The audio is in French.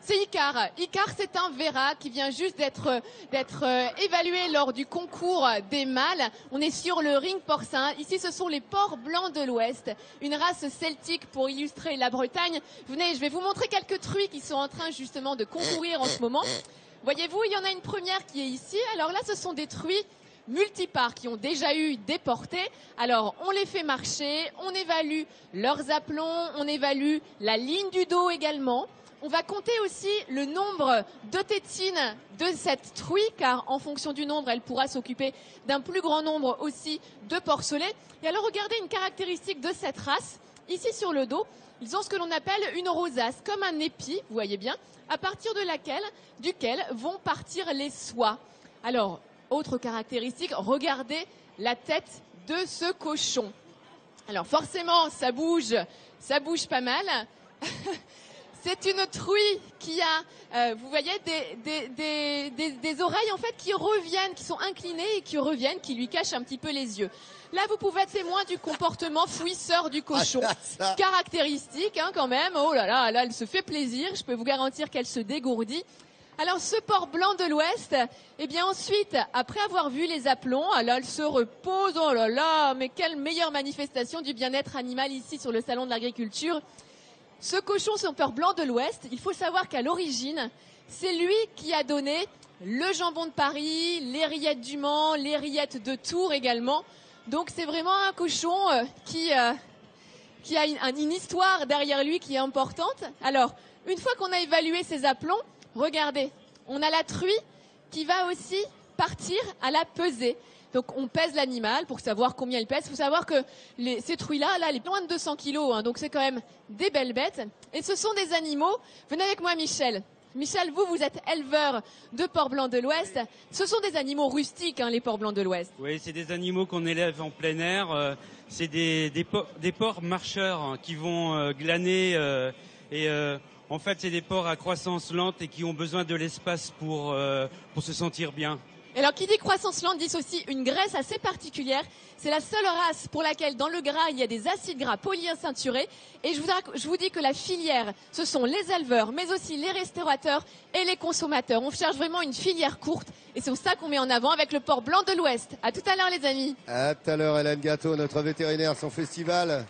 C'est Icar. Icar, c'est un Véra qui vient juste d'être évalué lors du concours des mâles. On est sur le ring porcin. Ici, ce sont les porcs blancs de l'Ouest, une race celtique pour illustrer la Bretagne. Venez, je vais vous montrer quelques truies qui sont en train justement de concourir en ce moment. Voyez-vous, il y en a une première qui est ici. Alors là, ce sont des truies multipares qui ont déjà eu des portées. Alors, on les fait marcher, on évalue leurs aplombs, on évalue la ligne du dos également. On va compter aussi le nombre de tétines de cette truie, car en fonction du nombre, elle pourra s'occuper d'un plus grand nombre aussi de porcelets. Et alors, regardez une caractéristique de cette race. Ici sur le dos, ils ont ce que l'on appelle une rosace, comme un épi, vous voyez bien, à partir duquel vont partir les soies. Alors, autre caractéristique, regardez la tête de ce cochon. Alors forcément, ça bouge pas mal. C'est une truie qui a, vous voyez, des oreilles en fait qui reviennent, qui sont inclinées et qui reviennent, qui lui cachent un petit peu les yeux. Là, vous pouvez être témoin du comportement fouisseur du cochon. Caractéristique, hein, quand même. Oh là là, là, elle se fait plaisir. Je peux vous garantir qu'elle se dégourdit. Alors, ce porc blanc de l'Ouest, eh bien ensuite, après avoir vu les aplombs, alors elle se repose. Oh là là, mais quelle meilleure manifestation du bien-être animal ici sur le salon de l'agriculture. Ce cochon, son porc blanc de l'Ouest, il faut savoir qu'à l'origine, c'est lui qui a donné le jambon de Paris, les rillettes du Mans, les rillettes de Tours également. Donc c'est vraiment un cochon qui a une histoire derrière lui qui est importante. Alors, une fois qu'on a évalué ces aplombs, regardez, on a la truie qui va aussi partir à la pesée. Donc on pèse l'animal pour savoir combien il pèse. Il faut savoir que ces truies-là, là, elle est loin de 200 kilos, hein, donc c'est quand même des belles bêtes. Et ce sont des animaux. Venez avec moi, Michel. Michel, vous êtes éleveur de porcs blancs de l'Ouest. Ce sont des animaux rustiques, hein, les porcs blancs de l'Ouest. Oui, c'est des animaux qu'on élève en plein air. C'est des porcs marcheurs, hein, qui vont glaner. En fait, c'est des porcs à croissance lente et qui ont besoin de l'espace pour se sentir bien. Et alors, qui dit croissance lente dit aussi une graisse assez particulière. C'est la seule race pour laquelle, dans le gras, il y a des acides gras polyinsaturés. Et je vous dis que la filière, ce sont les éleveurs, mais aussi les restaurateurs et les consommateurs. On cherche vraiment une filière courte. Et c'est ça qu'on met en avant avec le porc blanc de l'Ouest. À tout à l'heure, les amis. À tout à l'heure, Hélène Gâteau, notre vétérinaire, son festival.